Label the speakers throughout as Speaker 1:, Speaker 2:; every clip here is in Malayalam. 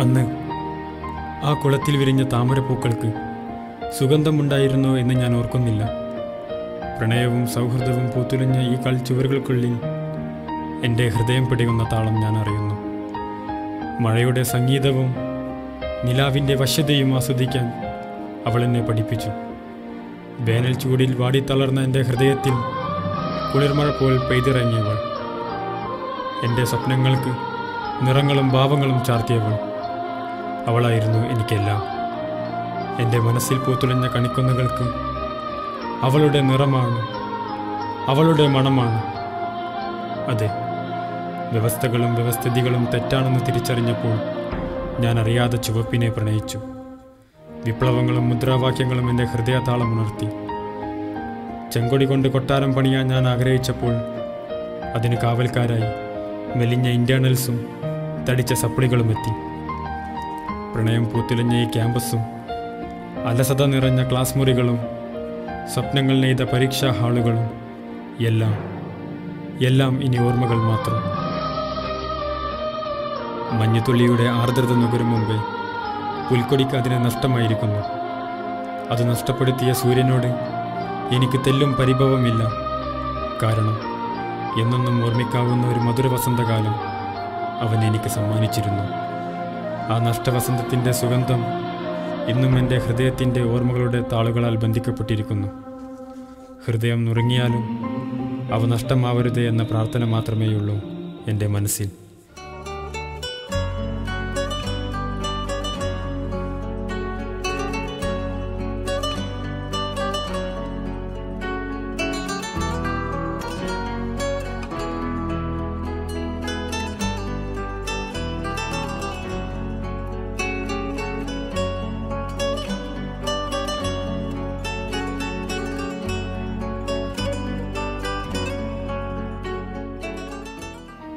Speaker 1: അന്ന് ആ കുളത്തിൽ വിരിഞ്ഞ താമരപ്പൂക്കൾക്ക് സുഗന്ധമുണ്ടായിരുന്നോ എന്ന് ഞാൻ ഓർക്കുന്നില്ല. പ്രണയവും സൗഹൃദവും പൂത്തുലഞ്ഞ ഈ ചുവരുകൾക്കുള്ളിൽ എൻ്റെ ഹൃദയം പിടിയുന്ന താളം ഞാൻ അറിയുന്നു. മഴയുടെ സംഗീതവും നിലാവിൻ്റെ വശ്യതയും ആസ്വദിക്കാൻ അവൾ എന്നെ പഠിപ്പിച്ചു. വേനൽ ചൂടിൽ വാടിത്തളർന്ന എൻ്റെ ഹൃദയത്തിൽ കുളിർമഴ പോൽ പെയ്തിറങ്ങിയവൾ, എൻ്റെ സ്വപ്നങ്ങൾക്ക് നിറങ്ങളും ഭാവങ്ങളും ചാർത്തിയവൾ, അവളായിരുന്നു എനിക്കെല്ലാം. എൻ്റെ മനസ്സിൽ പൂത്തുലഞ്ഞ കണിക്കൊന്നകൾക്ക് അവളുടെ നിറമാണ്, അവളുടെ മണമാണ്. അതെ, വ്യവസ്ഥകളും വ്യവസ്ഥിതികളും തെറ്റാണെന്ന് തിരിച്ചറിഞ്ഞപ്പോൾ ഞാൻ അറിയാതെ ചുവപ്പിനെ പ്രണയിച്ചു. വിപ്ലവങ്ങളും മുദ്രാവാക്യങ്ങളും എൻ്റെ ഹൃദയതാളം ഉണർത്തി. ചെങ്കൊടി കൊണ്ട് കൊട്ടാരം പണിയാൻ ഞാൻ ആഗ്രഹിച്ചപ്പോൾ അതിന് കാവൽക്കാരായി മെലിഞ്ഞ ഇന്റേണൽസും തടിച്ച സപ്ലികളും എത്തി. പ്രണയം പൂത്തുലഞ്ഞ ഈ ക്യാമ്പസും അലസത നിറഞ്ഞ ക്ലാസ് മുറികളും സ്വപ്നങ്ങൾ നെയ്ത പരീക്ഷാ ഹാളുകളും എല്ലാം ഇനി ഓർമ്മകൾ മാത്രം. മഞ്ഞുതുള്ളിയുടെ ആർദ്രത നുകരും മുമ്പേ പുൽക്കൊടിക്ക് അതിനെ നഷ്ടമായിരിക്കുന്നു. അത് നഷ്ടപ്പെടുത്തിയ സൂര്യനോട് എനിക്ക് തെല്ലും പരിഭവമില്ല. കാരണം എന്നെന്നും ഓർമ്മിക്കാവുന്ന ഒരു മധുര വസന്തകാലം അവൻ എനിക്ക് സമ്മാനിച്ചിരുന്നു. ആ നഷ്ടവസന്തത്തിൻ്റെ സുഗന്ധം ഇന്നും എൻ്റെ ഹൃദയത്തിൻ്റെ ഓർമ്മകളുടെ താളുകളാൽ ബന്ധിക്കപ്പെട്ടിരിക്കുന്നു. ഹൃദയം നുറുങ്ങിയാലും അവ നഷ്ടമാവരുത് എന്ന പ്രാർത്ഥന മാത്രമേയുള്ളൂ എൻ്റെ മനസ്സിൽ.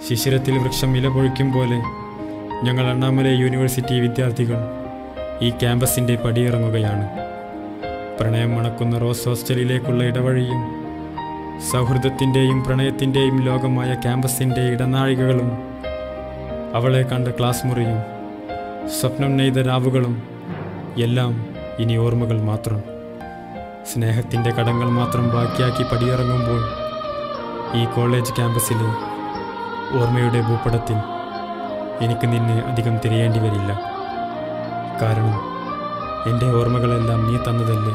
Speaker 1: ശിശിരത്തിൽ വൃക്ഷം ഇല പൊഴിക്കും പോലെ ഞങ്ങൾ അണ്ണാമലൈ യൂണിവേഴ്സിറ്റി വിദ്യാർത്ഥികൾ ഈ ക്യാമ്പസിൻ്റെ പടിയിറങ്ങുകയാണ്. പ്രണയം മണക്കുന്ന റോസ് ഹോസ്റ്റലിലേക്കുള്ള ഇടവഴിയും സൗഹൃദത്തിൻ്റെയും പ്രണയത്തിൻ്റെയും ലോകമായ ക്യാമ്പസിൻ്റെ ഇടനാഴികകളും അവളെ കണ്ട ക്ലാസ് മുറിയും സ്വപ്നം നെയ്ത രാവുകളും എല്ലാം ഇനി ഓർമ്മകൾ മാത്രം. സ്നേഹത്തിൻ്റെ കടങ്ങൾ മാത്രം ബാക്കിയാക്കി പടിയിറങ്ങുമ്പോൾ ഈ കോളേജ് ക്യാമ്പസിലെ ഓർമ്മയുടെ ഭൂപടത്തിൽ എനിക്ക് നിന്നെ അധികം തിരയേണ്ടി വരില്ല. കാരണം എൻ്റെ ഓർമ്മകളെല്ലാം നീ തന്നതല്ലേ,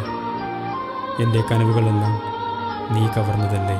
Speaker 1: എൻ്റെ കനവുകളെല്ലാം നീ കവർന്നതല്ലേ.